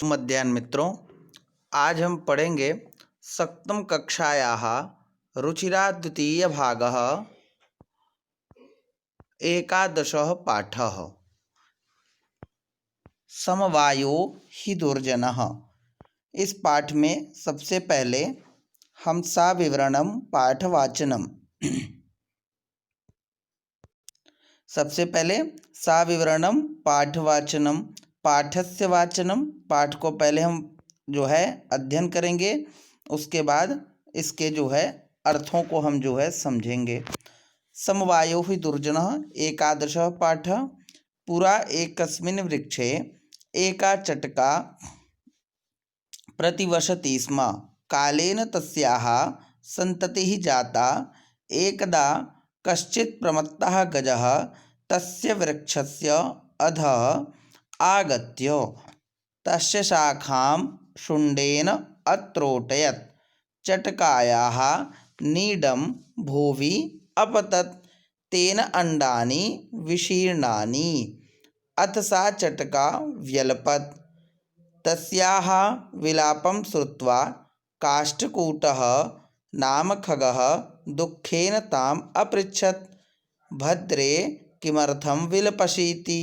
मध्याह्न मित्रों, आज हम पढ़ेंगे सप्तम कक्षायाः रुचिरा द्वितीय भागः एकादशः पाठः समवायो हि दुर्जनः। इस पाठ में सबसे पहले हम साविवरणम पाठवाचनम पाठस्य वाचनम, पाठ को पहले हम अध्ययन करेंगे, उसके बाद इसके अर्थों को हम समझेंगे। समवायो हि दुर्जनः एकादशः पाठः। पुरा एकस्मिन् वृक्षे एका चटका प्रतिवसति स्म। कालेन तस्याः सन्ततिः जाता। एकदा कश्चित् प्रमत्तः गजः तस्य वृक्षस्य अधः आगत्य तस्य शाखां शुण्डेन अत्रोटयत्। चटकायाः नीडं भुवि अपतत्। तेन अण्डानि विशीर्णानि। अथ सा चटका व्यलपत्। तस्याः विलापं श्रुत्वा काष्ठकूटः नाम खगः दुःखेन ताम् अपृच्छत्, भद्रे किमर्थं विलपसीति?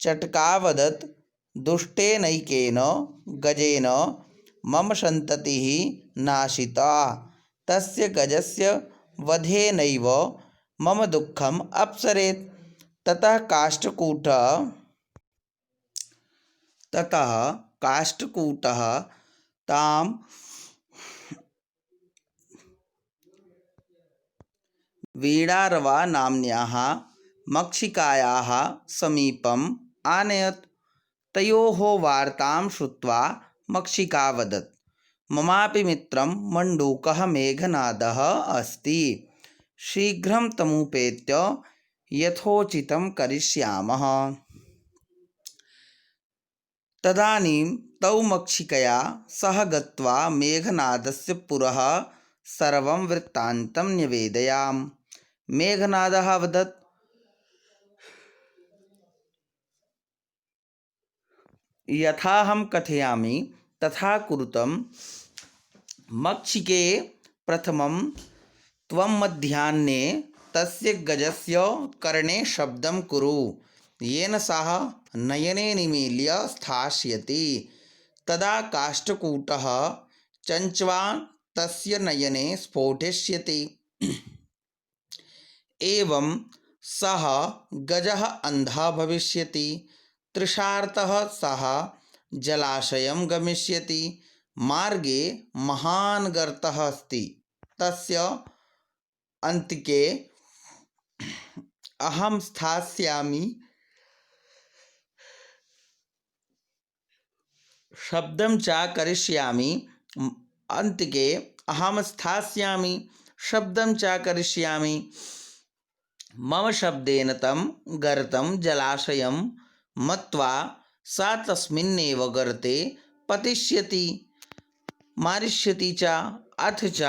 चटका वदत्, दुष्टेनैकेन गजेन मम सन्ततिः नाशिता। तस्य गजस्य वधेनैव मम दुःखम् अपसरेत्। ततः काष्ठकूटः तां वीणारवा नाम्न्याः मक्षिकायाः समीपम् आनयत्। तयोः वार्तां श्रुत्वा मक्षिका वदत्, ममापि मित्रं मण्डूकः मेघनादः अस्ति। शीघ्रं तमुपेत्य यथोचितं करिष्यामः। तदानीं तौ मक्षिकया सह गत्वा मेघनादस्य पुरः सर्वं वृत्तान्तं न्यवेदयाम। मेघनादः वदत्, यथाहं कथयामि तथा कुरुतं। मक्षिके, प्रथमं त्वं मध्याह्ने तस्य गजस्य कर्णे शब्दं कुरु, येन सः नयने निमील्य स्थास्यति। तदा काष्ठकूटः चञ्च्वा तस्य नयने स्फोटिष्यति। एवं सः गजः अन्धः भविष्यति। तृषार्तः सः जलाशयं गमिष्यति। मार्गे महान् गर्तः अस्ति। तस्य अन्तिके अहं स्थास्यामि। शब्दं च करिष्यामि। अन्तिके अहं स्थास्यामि, शब्दं च करिष्यामि। मम शब्देन तं गर्तं जलाशयं मत्वा सा तस्मिन्नेव गर्ते पतिष्यति, मारिष्यति च। अथ च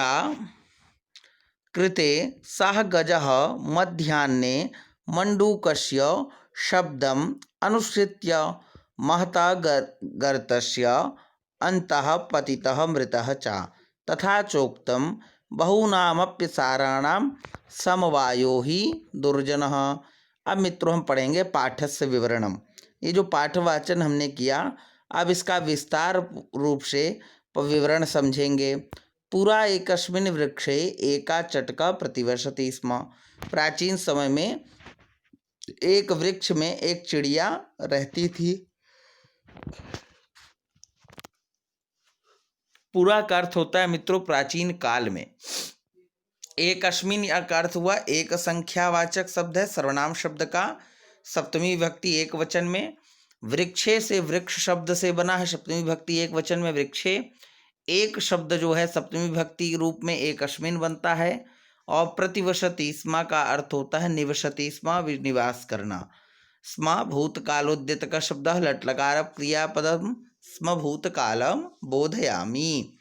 कृते सः गजः मध्याह्ने मण्डूकस्य शब्दम् अनुसृत्य महतः गर्तस्य अन्तः पतितः मृतः च। तथा चोक्तं बहूनामप्य साराणां समवायो ही दुर्जनः। अब मित्रों हम पढ़ेंगे पाठस्य विवरणम। ये जो पाठवाचन हमने किया, अब इसका विस्तार रूप से विवरण समझेंगे। पुरा एकस्मिन् वृक्षे एका चटका प्रतिवसति स्म। प्राचीन समय में एक वृक्ष में एक चिड़िया रहती थी। पुरा का अर्थ होता है मित्रों प्राचीन काल में। एकस्मिन् का अर्थ हुआ एक संख्यावाचक शब्द है, सर्वनाम शब्द का सप्तमी विभक्ति एक वचन में। वृक्षे से वृक्ष शब्द से बना है, सप्तमी विभक्ति एक वचन में वृक्षे। एक शब्द जो है सप्तमी विभक्ति रूप में एकस्मिन् बनता है। और प्रतिवसति स्म का अर्थ होता है निवसति स्म, निवास करना। स्म भूतकालोद्यत का शब्द लट्लकार क्रियापदम स्म भूतकालम बोधयामि।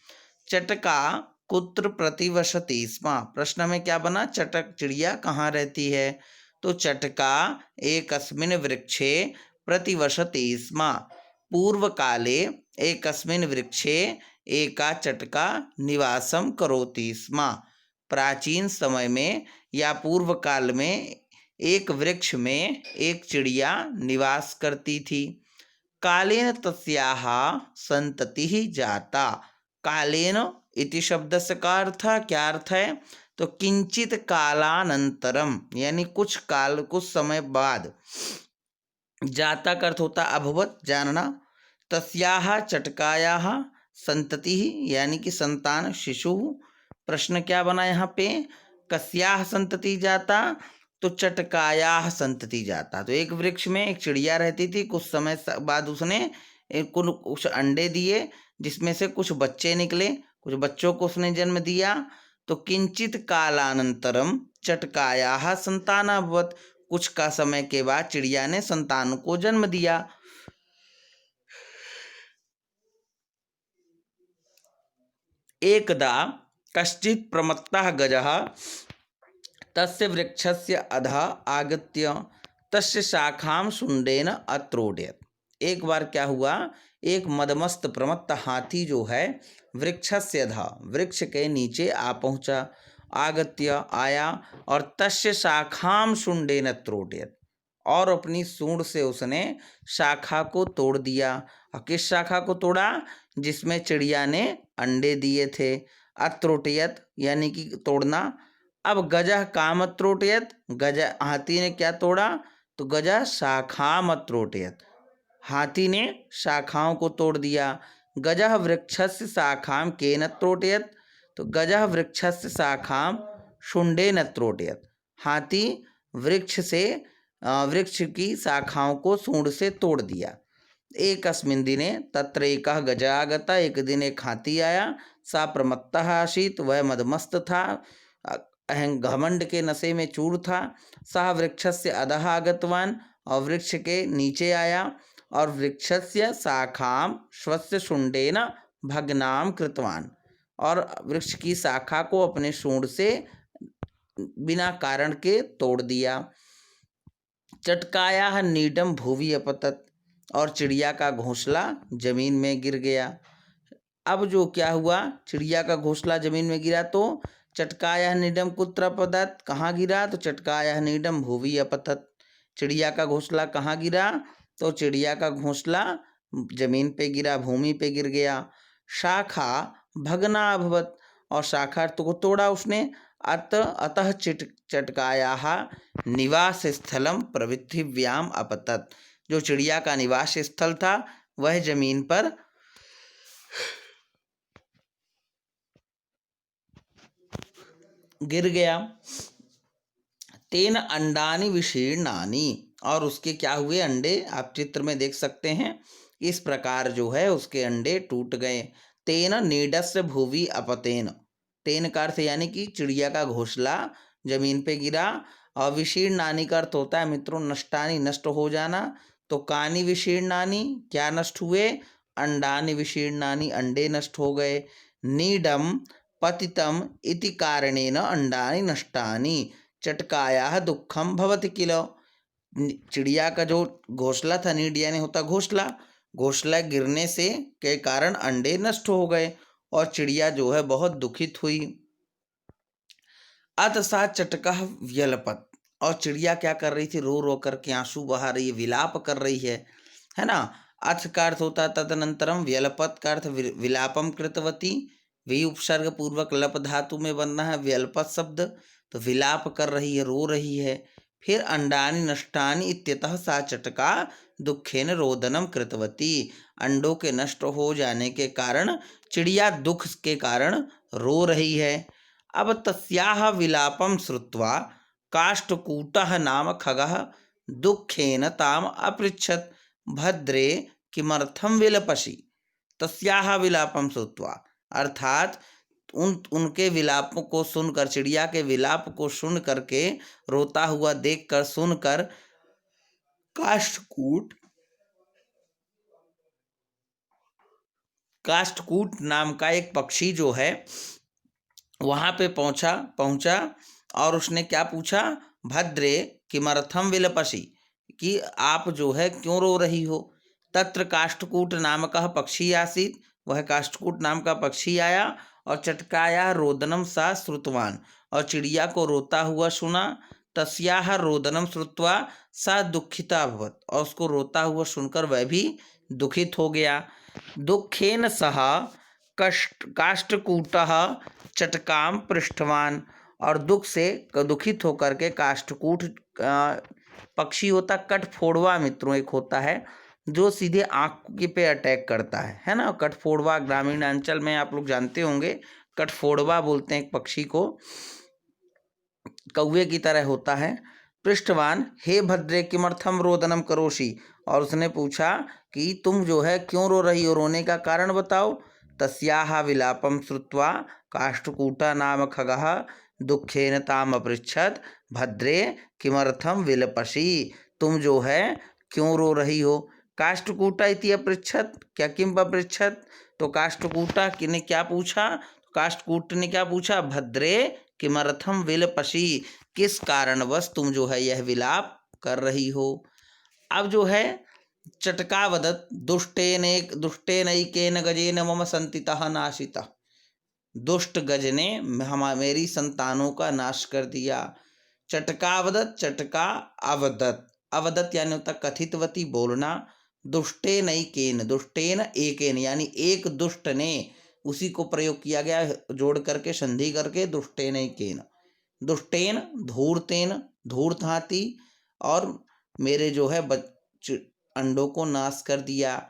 चटका कुत्र प्रतिवसति स्म, प्रश्न में क्या बना, चटक चिड़िया कहाँ रहती है? तो चटका एकस्मिन् वृक्षे प्रतिवसति स्म। पूर्व काले एकस्मिन् वृक्षे एका चटका निवासम करोति स्म। प्राचीन समय में या पूर्व काल में एक वृक्ष में एक चिड़िया निवास करती थी। कालेन तस्याः संततिः जाता। कालेन इति शब्दस्य का अर्थ क्या अर्थ है? तो किंचित कालानंतरम, यानी कुछ काल, कुछ समय बाद। जाता का अर्थ होता अभवत, जानना। तस्याः चटकायाः संततिः, यानी कि संतान, शिशु। प्रश्न क्या बना यहाँ पे? कस्याः संतति जाता? तो चटकायाः संतति जाता। तो एक वृक्ष में एक चिड़िया रहती थी, कुछ समय बाद उसने कुछ अंडे दिए, जिसमें से कुछ बच्चे निकले, कुछ बच्चों को उसने जन्म दिया। तो किंचित कालानंतरम चटकायाः संतानाभवत्, कुछ का समय के बाद चिड़िया ने संतान को जन्म दिया। एकदा कश्चित् प्रमत्तः गजः तस्य वृक्षस्य अधः आगत्य तस्य शाखां शुंडेन अत्रोडयत्। एक बार क्या हुआ, एक मदमस्त प्रमत्त हाथी जो है वृक्षस्य अधः, वृक्ष के नीचे आ पहुंचा, आगत्य आया, और तस्य शाखां शुंडेन अत्रोडयत्, और अपनी सूंड से उसने शाखा को तोड़ दिया। और किस शाखा को तोड़ा? जिसमें चिड़िया ने अंडे दिए थे। अत्रोटयत यानी कि तोड़ना। अब गजः काम अत्रोटयत, गजा हाथी ने क्या तोड़ा? तो गजः शाखाम अत्रोटयत, हाथी ने शाखाओं को तोड़ दिया। गजः वृक्षस्य शाखाम केन अत्रोटयत, तो गजः वृक्षस्य शाखाम शुंडेन अत्रोटयत, हाथी वृक्ष की शाखाओं को सूंड से तोड़ दिया। एकस्मिन् दिने तत्र एकः गजः आगतः, एक दिन एक हाथी आया। सा प्रमत्तः आसीत्, वह मदमस्त था, घमंड के नशे में चूर था। सः वृक्षस्य अधः आगतवान्, और वृक्ष के नीचे आया, और वृक्षस्य शाखां स्वस्य शुंडेन भग्नां कृतवान्, और वृक्ष की शाखा को अपने सूंड से बिना कारण के तोड़ दिया। चटकायाः नीडम भुवि अपतत, और चिड़िया का घोंसला जमीन में गिर गया। अब जो क्या हुआ, चिड़िया का घोंसला जमीन में गिरा, तो चटकायाः नीडम कुत्र अपतत, कहाँ गिरा? तो चटकायाः नीडम भुवि अपतत, चिड़िया का घोंसला कहाँ गिरा? तो चिड़िया का घोंसला जमीन पे गिरा, भूमि पे गिर गया। शाखा भग्ना अभवत, और शाखा को तोड़ा उसने। अतः चटकायाः निवास स्थलम प्रपृथिव्याम अपतत, जो चिड़िया का निवास स्थल था वह जमीन पर गिर गया। तेन अंडानि विशीर्णानि, और उसके क्या हुए? अंडे आप चित्र में देख सकते हैं। इस प्रकार जो है उसके अंडे टूट गए। तेन नीडस्य भुवि अपतेन, तेन का अर्थ यानी कि चिड़िया का घोंसला जमीन पे गिरा। और विशीर्णानि का अर्थ होता है मित्रों नष्टानि, नष्ट हो जाना। तो कानि विशीर्णानि, क्या नष्ट हुए? अंडानि विशीर्णानि, अंडे नष्ट हो गए। नीडम पतितम इति कारणेन अंडानि नष्टानि, चटकायाः दुःखम भवति किल। चिड़िया का जो घोंसला था, नीड यानी होता घोंसला, घोंसला गिरने से के कारण अंडे नष्ट हो गए, और चिड़िया जो है बहुत दुखित हुई। अत सा चटकः व्यलपत, और चिड़िया क्या कर रही थी? रो रो करके आंसू बहा रही है, विलाप कर रही है ना। अथ का अर्थ होता तदनंतरम, व्यलपत का अर्थ विलापम कृतवती, वी उपसर्ग पूर्वक लप धातु में बनना है व्यलपत शब्द, तो विलाप कर रही है, रो रही है। फिर अंडानि नष्टानि इत्यतः सा चटका दुखेन रोदनम कृतवती, अंडों के नष्ट हो जाने के कारण चिड़िया दुख के कारण रो रही है। अब तस्याः विलापम श्रुत्वा काष्ठकूटः नाम खगः दुखेन ताम अपृच्छत्, भद्रे किमर्थम विलपसि। तस्याः विलापम श्रुत्वा, अर्थात उनके विलापों को सुनकर, चिड़िया के विलाप को सुन करके, रोता हुआ देखकर, सुनकर, काष्ठकूट नाम का एक पक्षी जो है वहां पे पहुंचा, और उसने क्या पूछा? भद्रे किमर्थम विलपसि, कि आप जो है क्यों रो रही हो, तत्र काष्ठकूट नामकः पक्षी आसीत्, वह काष्ठकूट नाम का पक्षी आया और चटकाया रोदनम सा श्रुतवान, और चिड़िया को रोता हुआ सुना। तस्याह रोदनम श्रुत्वा सा दुखिता अभवत, और उसको रोता हुआ सुनकर वह भी दुखित हो गया। दुखेन सह काष्ठकूटः चटकाम पृष्ठवान, और दुख से दुखित होकर के काष्ठकूट पक्षी होता कठफोड़वा मित्रों, एक होता है जो सीधे आँख के पे अटैक करता है ना। कठफोड़वा ग्रामीण अंचल में आप लोग जानते होंगे, कठफोड़वा बोलते हैं एक पक्षी को, कौवे की तरह होता है। पृष्ठवान, हे भद्रे किमर्थम रोदनम करोषि, और उसने पूछा कि तुम जो है क्यों रो रही हो, रोने का कारण बताओ। तस्याह विलापम श्रुत्वा काष्ठकूटा नाम खगः दुखेन ताम अपृच्छत भद्रे किमर्थम विलपसि, तुम जो है क्यों रो रही हो। काष्ठकूटा इति अपृच्छत, क्या किम अपृच्छत, तो काष्ठकूटा ने क्या पूछा, काष्ठकूट ने क्या पूछा, भद्रे किमर्थम विलपसि, किस कारणवश तुम जो है यह विलाप कर रही हो। अब जो है चटकावदत, दुष्टेनैकेन गजेन मम संतितः नाशितः, दुष्ट गज ने मेरी संतानों का नाश कर दिया। चटकावदत, चटका अवदत, अवदत यानी होता कथितवती बोलना। दुष्टेन एकेन, दुष्टेन एकेन यानी एक दुष्ट ने, उसी को प्रयोग किया गया जोड़ करके संधि करके, दुष्टेन एकेन। दुष्टेन धूर्तेन, धूर्त हाथी, और मेरे जो है अंडों को नाश कर दिया।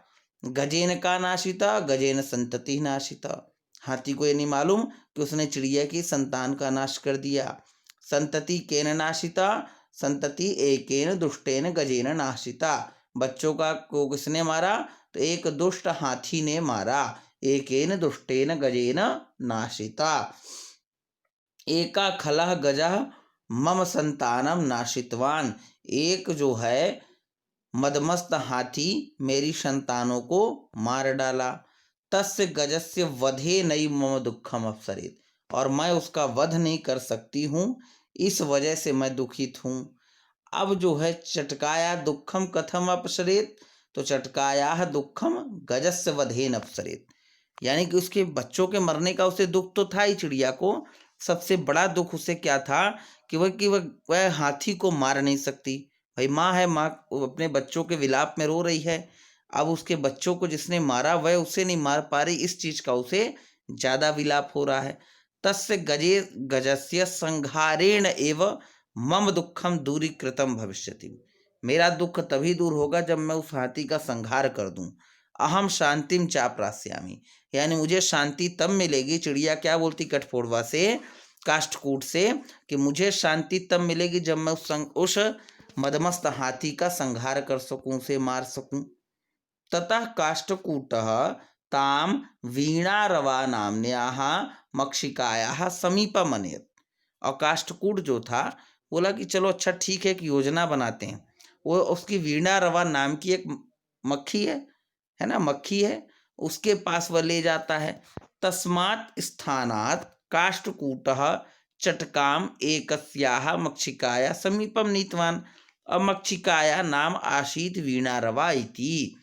गजेन का नाशिता, गजेन संतति नाशिता, हाथी को ये नहीं मालूम कि उसने चिड़िया की संतान का नाश कर दिया। संतति केन नाशिता, संतति एकेन दुष्टेन गजेन नाशिता, बच्चों का को किसने मारा, तो एक दुष्ट हाथी ने मारा। एकेन दुष्टेन गजेन नाशिता, एका खलः गजः मम संतानम नाशितवान, एक जो है मदमस्त हाथी मेरी संतानों को मार डाला। तस्य गजस्य वधे नई मम दुखम अपसरित, और मैं उसका वध नहीं कर सकती हूँ, इस वजह से मैं दुखित हूँ। अब जो है चटकाया दुखम कथम अपसरित, तो चटकाया दुखम गजस्य वधेन अपसरित, यानी कि उसके बच्चों के मरने का उसे दुख तो था ही, चिड़िया को सबसे बड़ा दुख उसे क्या था कि वह हाथी को मार नहीं सकती। भाई माँ है, माँ अपने बच्चों के विलाप में रो रही है, अब उसके बच्चों को जिसने मारा वह उसे नहीं मार पा रही, इस चीज का उसे ज्यादा विलाप हो रहा है। तस्य गजे गजस्य संहारेण एव मम दुखम दूरीकृतम भविष्यति, मेरा दुख तभी दूर होगा जब मैं उस हाथी का संहार कर दूं। अहम शांतिम चाप्रास्यामि, यानी मुझे शांति तब मिलेगी, चिड़िया क्या बोलती कठफोड़वा से, काष्ठकूट से, कि मुझे शांति तब मिलेगी जब मैं उस मदमस्त हाथी का संहार कर सकूं, उसे मार सकूं। ततः काष्ठकूटः ताम वीणारवा नाम्न्याः मक्षिकायाः समीपम अनयत्, और काष्ठकूट जो था बोला कि चलो अच्छा ठीक है, एक योजना बनाते हैं। वो उसकी वीणारवा नाम की एक मक्खी है ना, मक्खी है, उसके पास वह ले जाता है। तस्मात् स्थानात् काष्ठकूटः चटकाम एकस्याः मक्षिकाया समीपम नीतवान, मक्षिकाया नाम आसीत वीणारवा इति।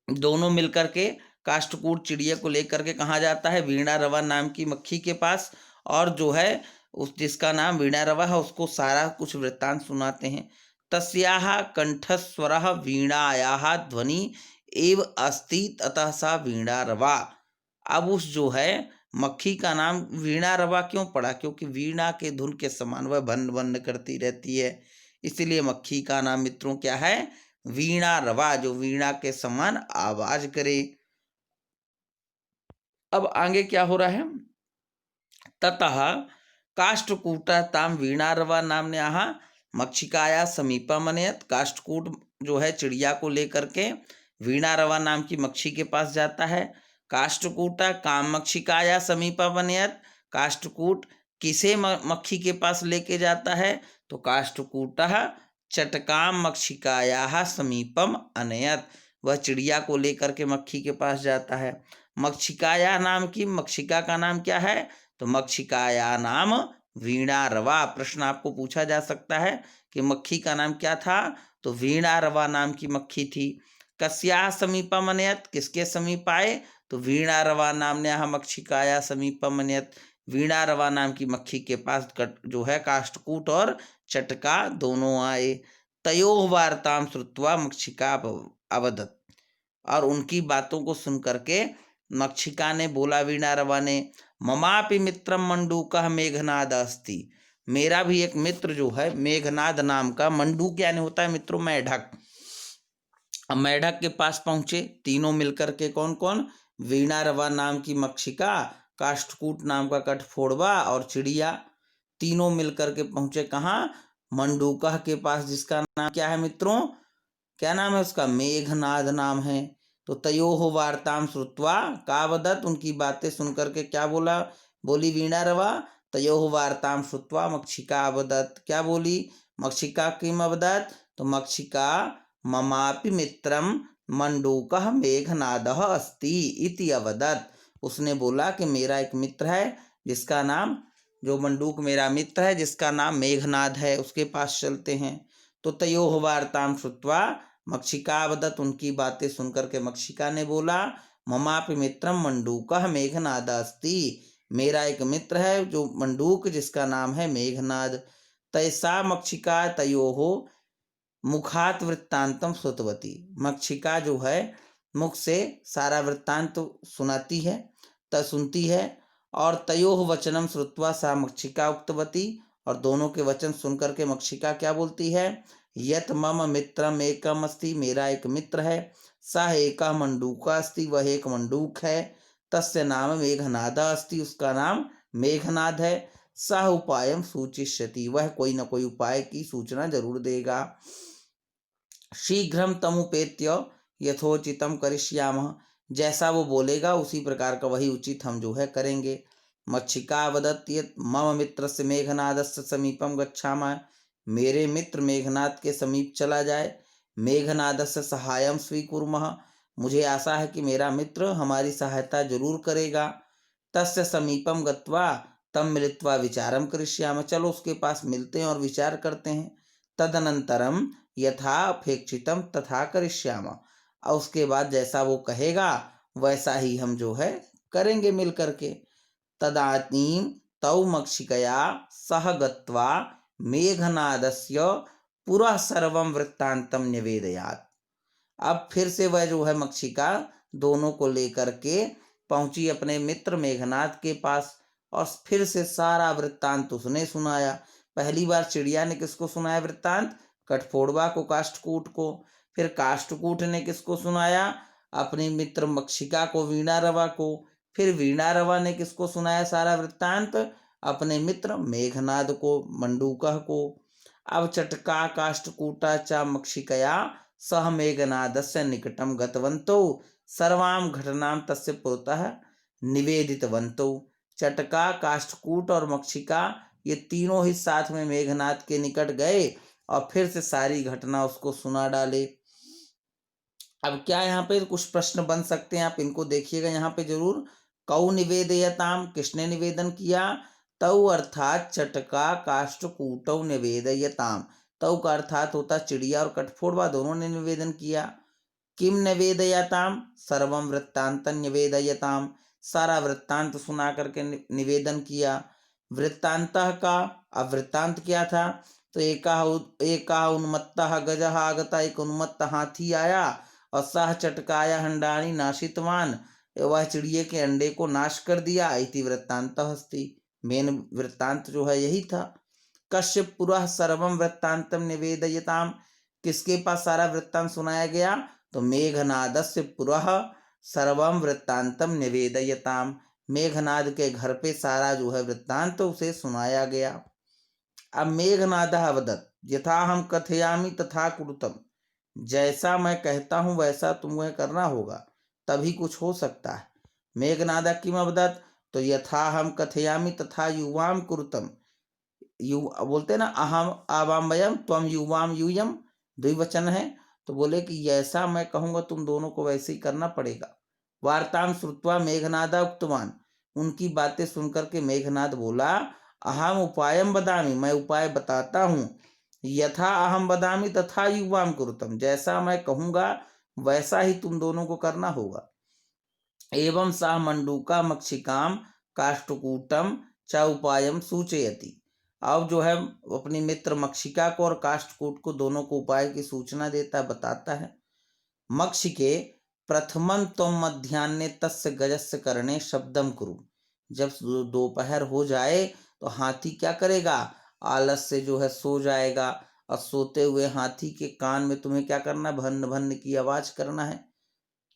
दोनों मिलकर के काष्ठकूट चिड़िया को लेकर के कहाँ जाता है, वीणारवा नाम की मक्खी के पास, और जो है उस जिसका नाम वीणारवा है उसको सारा कुछ वृत्तांत सुनाते हैं। तस्याः कंठस्वरः वीणायाः ध्वनि एव अस्ति ततः सा वीणारवा। अब उस जो है मक्खी का नाम वीणारवा क्यों पड़ा, क्योंकि वीणा के धुन के समान वह भन्न भन्न करती रहती है, इसीलिए मक्खी का नाम मित्रों क्या है, वीणारवा, जो वीणा के समान आवाज करे। अब आगे क्या हो रहा है, ततः काष्ठकूटा ताम वीणारवा नाम्न्याः मक्षिकाया समीपम अनयत्, काष्ठकूट जो है चिड़िया को लेकर के वीणारवा नाम की मक्षी के पास जाता है। काष्ठकूटा काम मक्षिकाया समीपम अनयत्, काष्ठकूट किसे मक्खी के पास लेके जाता है, तो काष्ठकूटः चटकाम मक्षिकायाः समीपम अनयत्, वह चिड़िया को लेकर के मक्खी के पास जाता है। मक्षिकाया नाम की मक्षिका का नाम क्या है, तो मक्षिकाया नाम वीणारवा। प्रश्न आपको पूछा जा सकता है कि मक्खी का नाम क्या था, तो वीणारवा नाम की मक्खी थी। कस्याः समीपम अनयत, किसके समीप आए, तो वीणारवा नाम्न्याः मक्षिकाया समीपम अनयत, वीणारवा नाम की मक्खी के पास जो है काष्ठकूट और चटका दोनों आए। तयोः वार्ताम श्रुत्वा मक्षिका अवदत, और उनकी बातों को सुन करके मक्षिका ने बोला वीणारवा ने, ममापि मित्रम मंडूकः मेघनाद अस्ति, मेरा भी एक मित्र जो है मेघनाद नाम का, मंडूक यानी होता है मित्रों मेढक। अब मेढक के पास पहुंचे तीनों मिलकर के, कौन कौन, वीणारवा नाम की मक्षिका, काष्ठकूट नाम का कठफोड़वा और चिड़िया, तीनों मिलकर के पहुंचे कहाँ, मंडूकह के पास, जिसका नाम क्या है मित्रों, क्या नाम है उसका, मेघनाद नाम है। तो तयोः वार्ताम श्रुत्वा का वदत, उनकी बातें सुनकर के क्या बोला, बोली वीणारवा, तयोः वार्ताम श्रुत्वा मक्षिका अवदत, क्या बोली, मक्षिका किम अवदत, तो मक्षिका ममापि मित्रम मंडूकः मेघनादः अस्ति इति अवदत, उसने बोला कि मेरा एक मित्र है जिसका नाम, जो मंडूक मेरा मित्र है जिसका नाम मेघनाद है, उसके पास चलते हैं। तो तयोः वार्ताम श्रुत्वा मक्षिका अवदत, उनकी बातें सुनकर के मक्षिका ने बोला, ममापि मित्रम मंडूकः मेघनाद अस्ति, मेरा एक मित्र है जो मंडूक जिसका नाम है मेघनाद। तैसा मक्षिका तयोः मुखात वृत्तांतम श्रुतवती, मक्षिका जो है मुख से सारा वृत्तांत सुनाती है, सुनती है। और तयोः वचनम श्रुत्वा सा मक्षिका उक्तवती, और दोनों के वचन सुनकर के मक्षिका क्या बोलती है, यत मम मित्रम एकम अस्ति, मेरा एक मित्र है, सह एकः मंडूका अस्ति, वह एक मंडूक है, तस्य नाम मेघनाद अस्ति, उसका नाम मेघनाद है, सह उपायम सूचिष्यति, वह कोई न कोई उपाय की सूचना जरूर देगा। शीघ्रम तमुपेत्य यथोचितम करिष्यामः, जैसा वो बोलेगा उसी प्रकार का वही उचित हम जो है करेंगे। मक्षिका वदत यत् मम मित्रस्य मेघनादस्य समीपम गच्छामः, मेरे मित्र मेघनाद के समीप चला जाए। मेघनादस्य सहायम स्वीकुर्मः, मुझे आशा है कि मेरा मित्र हमारी सहायता जरूर करेगा। तस्य समीपम गत्वा तम मिलित्वा विचारम करिष्यामः, चलो उसके पास मिलते हैं और विचार करते हैं। तदनंतरम यथा अपेक्षितम तथा करिष्यामः, और उसके बाद जैसा वो कहेगा वैसा ही हम जो है करेंगे मिल करके। तदानीं तौ मक्षिकया सह गत्वा मेघनादस्य पुरः सर्वं वृत्तांतम निवेदयात्, अब फिर से वह जो है मक्षिका दोनों को लेकर के पहुंची अपने मित्र मेघनाद के पास, और फिर से सारा वृत्तांत उसने सुनाया। पहली बार चिड़िया ने किसको सुनाया वृत्तांत, कठफोड़वा को, काष्ठकूट को। फिर काष्ठकूट ने किसको सुनाया, अपनी मित्र मक्षिका को, वीणारवा को। फिर वीणारवा ने किसको सुनाया सारा वृत्तांत, अपने मित्र मेघनाद को, मंडूकह को। अब चटका काष्ठकूटा च मक्षिकया सह मेघनादस्य निकटम गतवन्तौ सर्वां घटनां तस्य पुरतः निवेदितवन्तौ, चटका काष्ठकूट और मक्षिका ये तीनों ही साथ में मेघनाद के निकट गए और फिर से सारी घटना उसको सुना डाले। अब क्या यहाँ पे कुछ प्रश्न बन सकते हैं, आप इनको देखिएगा यहाँ पे जरूर। कौ निवेदयताम, किसने निवेदन किया, तौ अर्थात चटका काष्ठकूटौ निवेदयताम, तौ का अर्थात होता चिड़िया और कठफोड़वा दोनों ने निवेदन किया। किम निवेदयताम, सर्वम वृत्तांतन निवेदयताम, सारा वृत्तांत सुना करके निवेदन किया। वृत्तांतः का, अब वृत्तांत क्या था, तो एका उन्मत्तः गजः आगता, एक उन्मत्त हाथी आया और सह चटकाया हंडानी नाशितवान, वह चिड़िए के अंडे को नाश कर दिया। इति वृत्तांतः अस्ति, मेन वृत्तांत जो है यही था। कस्य पुरः सर्वम वृत्तांतम निवेदयताम, किसके पास सारा वृत्तांत सुनाया गया, तो मेघनादस्य पुरः सर्वम वृत्तांतम निवेदयताम, मेघनाद के घर पे सारा जो है वृत्तांत उसे सुनाया गया। अब मेघनादः अवदत् यथा हम कथयामि तथा कुरुतम, जैसा मैं कहता हूं वैसा तुम्हें करना होगा तभी कुछ हो सकता है। मेघनादा किम अवदत्, तो यथा हम कथयामि तथा युवाम कुरुतम, यु बोलते ना अहम आवाम वयम त्वम युवाम यूयम, द्विवचन है, तो बोले कि जैसा मैं कहूँगा तुम दोनों को वैसे ही करना पड़ेगा। वार्ताम श्रुत्वा मेघनादा उक्तवान, उनकी बातें सुनकर के मेघनाद बोला, अहम उपायम बदामी, मैं उपाय बताता हूँ। यथा अहम बदामी तथा युवाम कुरुतम, जैसा मैं कहूँगा वैसा ही तुम दोनों को करना होगा। एवं सा मंडूका मक्षिकाम काष्ठकूटम च उपायम सूचयति। अब जो है अपनी मित्र मक्षिका को और काष्ठकूट को दोनों को उपाय की सूचना देता है, बताता है। मक्षिके प्रथमं त्वं मध्याह्ने तस्य गजस्य करणे शब्दम कुरु। जब दोपहर हो जाए तो हाथी क्या करेगा, आलस से जो है सो जाएगा, और सोते हुए हाथी के कान में तुम्हें क्या करना, भन्न भन्न की आवाज करना है।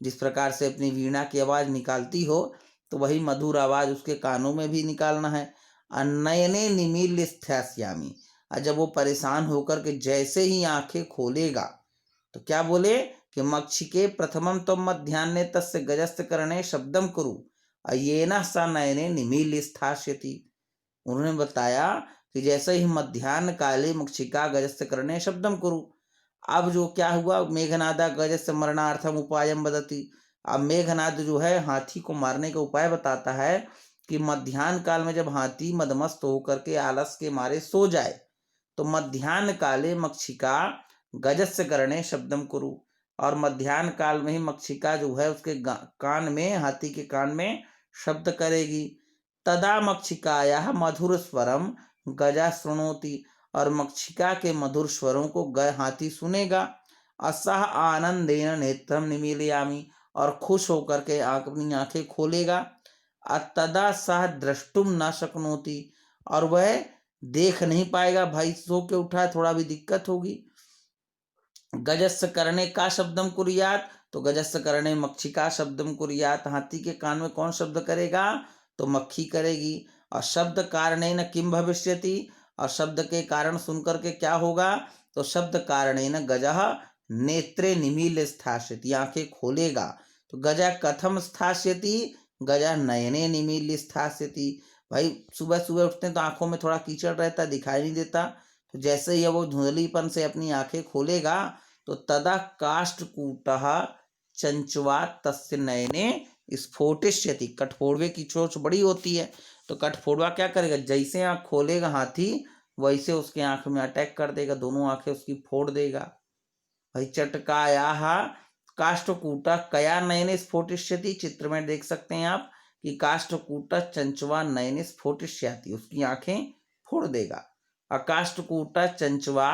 जिस प्रकार से अपनी वीणा की आवाज निकालती हो, तो वही मधुर आवाज उसके कानों में भी निकालना है। नयने निमील्य स्थास्यामि। और जब वो परेशान होकर के जैसे ही आंखें खोलेगा, तो क्या बोले कि मक्षिके प्रथमम त्वं मध्याह्ने तस्य गजस्य करणे शब्दम कुरु अयेन सा नयने निमील्य स्थास्यति। उन्होंने बताया कि जैसे ही मध्याह्न काले मक्षिका गजस्य करणे शब्दम कुरु। अब जो क्या हुआ, मेघनादा गजस्य मरणार्थम उपायम बदती। अब मेघनाद जो है हाथी को मारने का उपाय बताता है कि मध्याह्न काल में जब हाथी मदमस्त होकर के आलस के मारे सो जाए, तो मध्याह्न काले मक्षिका गजस्य करणे शब्दम कुरु। और मध्याह्न काल में ही मक्षिका जो है उसके कान में, हाथी के कान में शब्द करेगी। तदा मक्षिकायाः मधुर स्वरम गजा शृणोति। और मक्षिका के मधुर स्वरों को हाथी सुनेगा। असह आनंदेन नेत्रम निमीलयामि। और खुश होकर के अपनी आंखें खोलेगा। तदा सह द्रष्टुम न शक्नोति। और वह देख नहीं पाएगा, भाई सो के उठा है, थोड़ा भी दिक्कत होगी। गजस्य करणे का शब्दम कुर्यात। तो गजस्य करणे मक्षिका शब्दम कुर्यात। हाथी के कान में कौन शब्द करेगा, तो मक्खी करेगी। और शब्द कारणेन किम भविष्यति। और शब्द के कारण सुनकर के क्या होगा, तो शब्द कारणेन गजः नेत्रे निमील्य स्थास्यति। आंखें खोलेगा। तो गजा कथम स्थास्यति, गजा नयने निमील्य स्थास्यति। भाई सुबह सुबह उठते हैं तो आंखों में थोड़ा कीचड़ रहता, दिखाई नहीं देता। तो जैसे ही वो धुंधलीपन से अपनी आंखें खोलेगा, तो तदा काष्ठकूटः चंचवा तस्य नयने स्फोटिष्यति। कठफोड़वे की चोंच बड़ी होती है, तो कठफोड़वा क्या करेगा, जैसे आंख खोलेगा हाथी, वैसे उसके आंख में अटैक कर देगा, दोनों आंखें उसकी फोड़ देगा। भाई चटकायाः काष्ठकूटः कया नयने स्फोटिष्यति। चित्र में देख सकते हैं आप कि काष्ठकूटः चंचवा नयने स्फोटिष्यति, उसकी आंखें फोड़ देगा। काष्ठकूटः चंचवा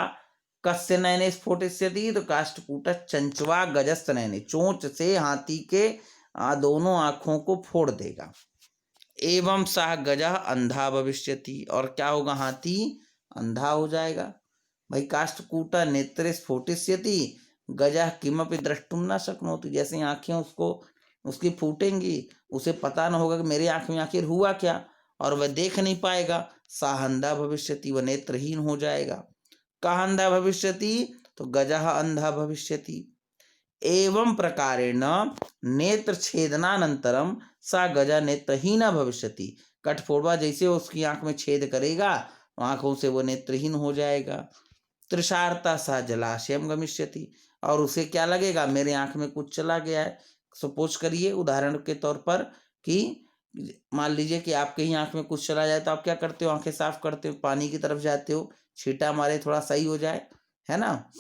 कस्य नयने स्फोटिष्यति। तो काष्ठकूटः चंचवा गजस्य नयने, चोंच से हाथी के दोनों आंखों को फोड़ देगा। एवं सह गजः अंधा भविष्यति। और क्या होगा, हाथी अंधा हो जाएगा। भाई काष्ठकूटः नेत्रे स्फोटिष्यति गजः किमपि द्रष्टुम न शक्नोति। जैसे आंखें उसकी फूटेंगी, उसे पता न होगा कि मेरी आंख में आखिर हुआ क्या, और वह देख नहीं पाएगा। सह अंधा भविष्यति, वह नेत्रहीन हो जाएगा। कः अंधा भविष्यति, तो गजः अंधा भविष्यति। एवं प्रकारेण नेत्र छेदनानंतरम सा गजा नेत्रहीना भविष्यति। कठफोड़वा जैसे उसकी आंख में छेद करेगा, आंखों से वो नेत्रहीन हो जाएगा। तृषार्ता सा जलाशयम गमिष्यति। और उसे क्या लगेगा, मेरे आंख में कुछ चला गया है। सपोज करिए उदाहरण के तौर पर कि मान लीजिए कि आपके ही आंख में कुछ चला जाए, तो आप क्या करते हो, आंखें साफ करते हो, पानी की तरफ जाते हो, छींटा मारे थोड़ा सही हो जाए, है ना।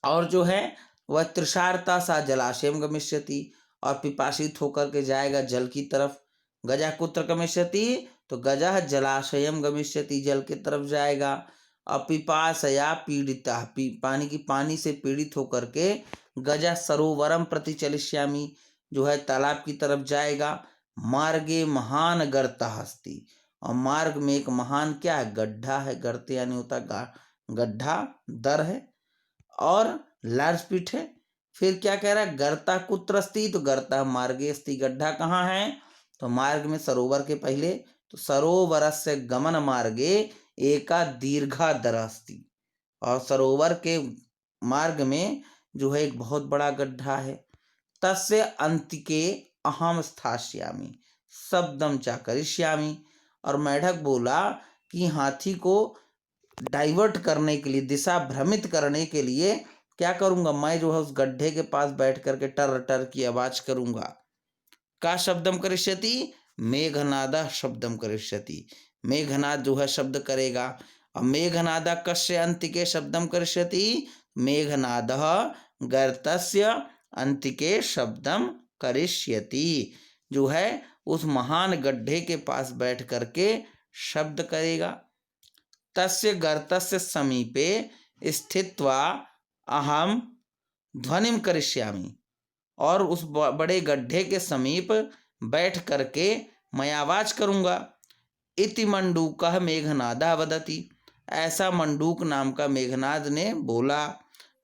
और जो है वह तृषार्ता सा जलाशयम गमिष्यति। और पिपासित होकर के जाएगा जल की तरफ। गजा कुत्र गमिष्यति, तो गजा जलाशयम गमिष्यति, जल की तरफ जाएगा। पिपासया पीड़िता, पानी से पीड़ित होकर के गजा सरोवरम प्रति चलिष्यामि, जो है तालाब की तरफ जाएगा। मार्गे महान गर्तः अस्ति। और मार्ग में एक महान क्या है, गड्ढा है। गर्त यानी होता गड्ढा, दर है और लार्ज पिट है। फिर क्या कह रहा है, गर्ता कुत्र अस्ति, तो गर्ता मार्गे अस्ति। गड्ढा कहाँ है, तो मार्ग में, सरोवर के पहले। तो सरोवरस्य गमन मार्गे एका दीर्घा दर अस्ति। और सरोवर के मार्ग में जो है एक बहुत बड़ा गड्ढा है। तस्य अंतिके अहम स्थास्यामि शब्दम चा करिष्यामि। और मेढक बोला कि हाथी को डाइवर्ट करने के लिए, दिशा भ्रमित करने के लिए क्या करूंगा, मैं जो है उस गड्ढे के पास बैठ करके टर टर की आवाज करूंगा। का शब्दम करिष्यति, मेघनादा शब्दम करिष्यति। मेघनाद जो है शब्द करेगा। और मेघनादा कस्य अंतिके शब्दम करिष्यति, मेघनाद गर्तस्य अंतिके शब्दम करिष्यति, जो है उस महान गड्ढे के पास बैठ करके शब्द करेगा। तस्य गर्तस्य समीपे स्थित्वा अहम ध्वनिम करिष्यामि, और उस बड़े गड्ढे के समीप बैठ करके मैं आवाज करूंगा। इति मंडूकः मेघनादः वदति, ऐसा मंडूक नाम का मेघनाद ने बोला।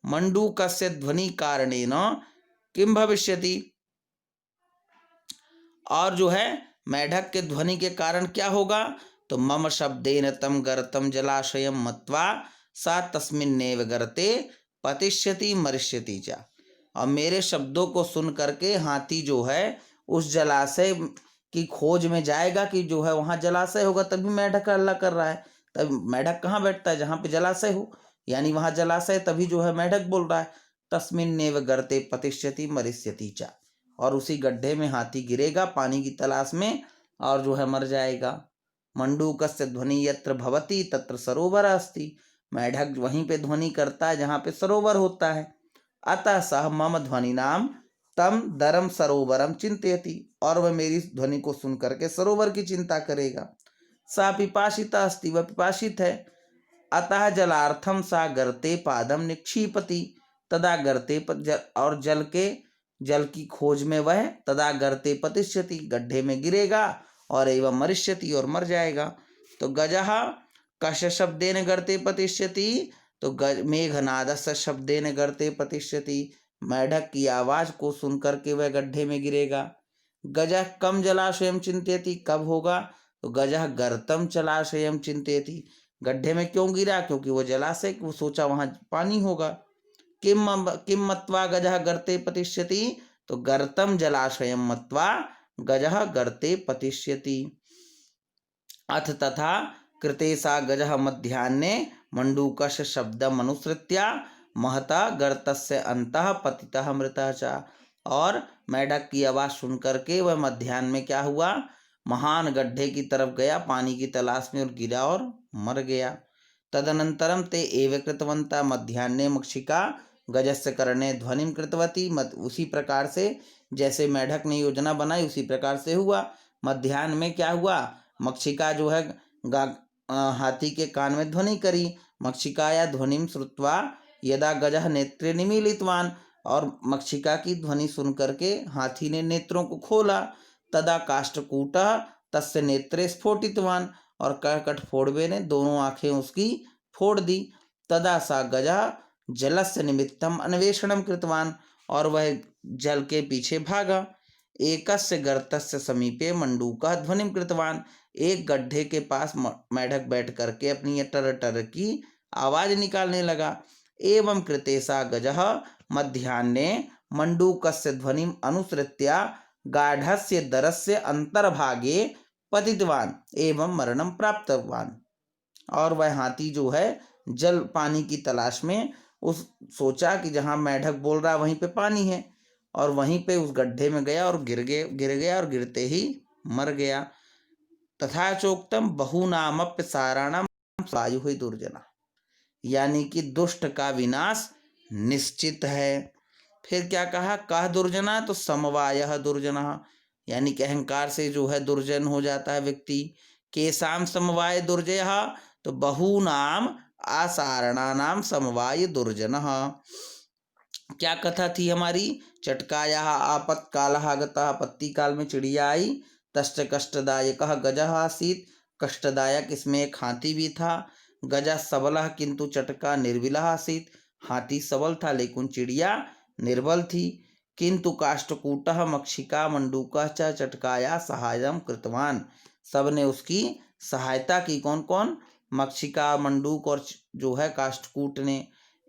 मंडूकस्य ध्वनि कारणेन किम भविष्यति, और जो है मेढक के ध्वनि के कारण क्या होगा, तो मम शब्देन तम गर्तम जलाशयम मत्वा सा तस्मिन्नेव गर्ते पतिष्यति मरिष्यति च, और मेरे शब्दों को सुन करके हाथी जो है उस जलाशय की खोज में जाएगा कि जो है वहाँ जलाशय होगा, तभी मेढक हल्ला कर रहा है। तब मेढक कहाँ बैठता है, जहाँ पे जलाशय हो, यानी वहाँ जलाशय, तभी जो है मेढक बोल रहा है। तस्मिन्नेव गर्ते पतिष्यति मरिष्यति च, और उसी गड्ढे में हाथी गिरेगा पानी की तलाश में और जो है मर जाएगा। मंडूकस्य ध्वनि यत्र भवति तत्र सरोवर अस्ति, मेढक वहीं पे ध्वनि करता है जहाँ पे सरोवर होता है। अतः सह मम ध्वनि नाम तम दरम सरोवरम चिंतयति, और वह मेरी ध्वनि को सुन करके सरोवर की चिंता करेगा। सा पिपासिता अस्ति, वह पिपासित है। अतः जलार्थम सा गर्ते पादम निक्षिपति, तदा गर्ते और जल की खोज में वह तदा गर्ते पतिष्यति, गड्ढे में गिरेगा, और एवं मरिष्यति, और मर जाएगा। तो गजः कस्य शब्देन गर्ते पतिष्यति, तो मेघनादस्य शब्देन गर्ते पतिष्यति, मेढक की आवाज को सुन करके वह गड्ढे में गिरेगा। गजः कम जलाशयम चिंतयति, कब होगा, तो गजः गर्तम जलाशयम चिंतयति, गड्ढे में क्यों गिरा, क्योंकि वो जलाशय, वो सोचा वहां पानी होगा। किम मत्वा गजः गर्ते पतिष्यति, तो गर्तम जलाशयम मत्वा गजः गर्ते पतिष्यति। अथ तथा कृते सा गजः मध्याह्ने मंडूकस्य शब्दम अनुसृत्या महता गर्तस्य अंतः पतितः मृतः च, और मेढक की आवाज सुन करके वह मध्याह्न में क्या हुआ, महान गड्ढे की तरफ गया पानी की तलाश में, और गिरा और मर गया। तदनंतरम ते एव कृतवंता मध्याह्ने मक्षिका गजस्य करणे ध्वनिम कृतवती, उसी प्रकार से जैसे मेढक ने योजना बनाई उसी प्रकार से हुआ। मध्याह्न में क्या हुआ, मक्षिका जो है हाथी के कान में ध्वनि करी। मक्षिकाया ध्वनिम श्रुत्वा यदा गजः नेत्रे निमीलितवान, और मक्षिका की ध्वनि सुन करके हाथी ने नेत्रों को खोला। तदा काष्ठकूटः तस्य नेत्रे स्फोटितवान, और कठफोड़वे ने दोनों आंखें उसकी फोड़ दी। तदा सा गजः जलस्य निमित्तम अन्वेषणम कृतवान, और वह जल के पीछे भागा। एकस्य गर्तस्य समीपे मंडूकः ध्वनिम कृतवान, एक गड्ढे के पास मेढक बैठ करके अपनी टर टर की आवाज निकालने लगा। एवं कृते सा गजः मध्याह्ने मंडूकस्य ध्वनिम अनुसृत्या गाढ़स्य दरस्य अंतर्भागे पतितवान एवं मरणम प्राप्तवान, और वह हाथी जो है जल पानी की तलाश में उस सोचा कि जहाँ मेढक बोल रहा वहीं पे पानी है, और वहीं पे उस गड्ढे में गया और गिर गया, और गिरते ही मर गया। तथा चोक्तम बहुनामप्य साराणाम सायु हुई दुर्जना, यानी कि दुष्ट का विनाश निश्चित है। फिर क्या कहा, कह दुर्जना, तो समवायः दुर्जना, यानी कि अहंकार से जो है दुर्जन हो जाता है व्यक्ति। केसाम समवाय दुर्जयः, तो बहुनाम आसारणानाम समवाय दुर्जनः। क्या कथा थी हमारी, चटकाया आपत्कालः आगतः, आपत्ति काल में चिड़िया आई। तश्च कष्टदायकः गजः आसीत्, कष्टदायक इसमें एक हाथी भी था। गजः सबलः किंतु चटका निर्बलः आसीत्, हाथी सबल था लेकिन चिड़िया निर्बल थी। किंतु काष्ठकूटः मक्षिका मंडूकः च चटकाया सहायम कृतवान, सबने उसकी सहायता की। कौन कौन, मक्षिका मंडूक और जो है काष्ठकूट ने।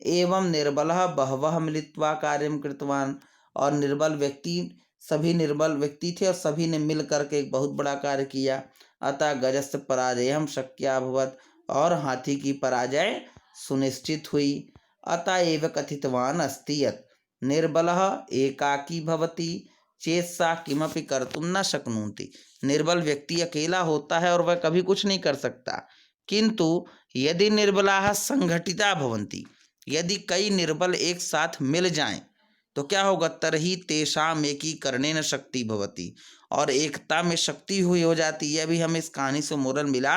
एवं निर्बलः बहवः मिलित्वा कार्यम कृतवान, और निर्बल व्यक्ति, सभी निर्बल व्यक्ति थे और सभी ने मिल करके एक बहुत बड़ा कार्य किया। अतः गजस्य पराजयम शक्या अभवत्, और हाथी की पराजय सुनिश्चित हुई। अतः एव कथितवान अस्ति यत् निर्बलः एकाकी भवति चेत् सा किमपि कर्तुं न शक्नोति, निर्बल व्यक्ति अकेला होता है और वह कभी कुछ नहीं कर सकता। किंतु यदि निर्बलाः संघटिता भवन्ति, यदि कई निर्बल एक साथ मिल जाएं तो क्या होगा, तरही तेषाम एकीकरणेन शक्ति भवति, और एकता में शक्ति हुई हो जाती है। अभी हमें इस कहानी से मोरल मिला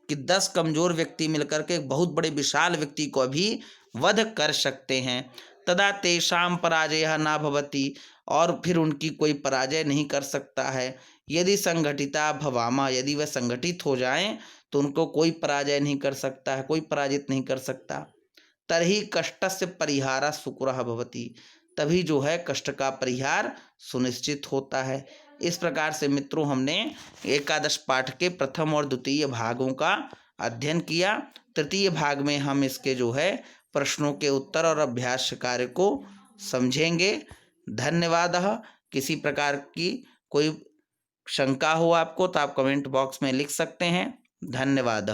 कि 10 कमजोर व्यक्ति मिलकर के एक बहुत बड़े विशाल व्यक्ति को भी वध कर सकते हैं। तदा तेषाम पराजयः न भवति, और फिर उनकी कोई पराजय नहीं कर सकता है। यदि संगठिता भवामा, यदि वह संगठित हो जाएं तो उनको कोई पराजय नहीं कर सकता है, कोई पराजित नहीं कर सकता। तर्हि कष्टस्य परिहारः सुकरः भवति, तभी जो है कष्ट का परिहार सुनिश्चित होता है। इस प्रकार से मित्रों हमने एकादश पाठ के प्रथम और द्वितीय भागों का अध्ययन किया। तृतीय भाग में हम इसके जो है प्रश्नों के उत्तर और अभ्यास कार्य को समझेंगे। धन्यवाद। किसी प्रकार की कोई शंका हो आपको तो आप कमेंट बॉक्स में लिख सकते हैं। धन्यवाद।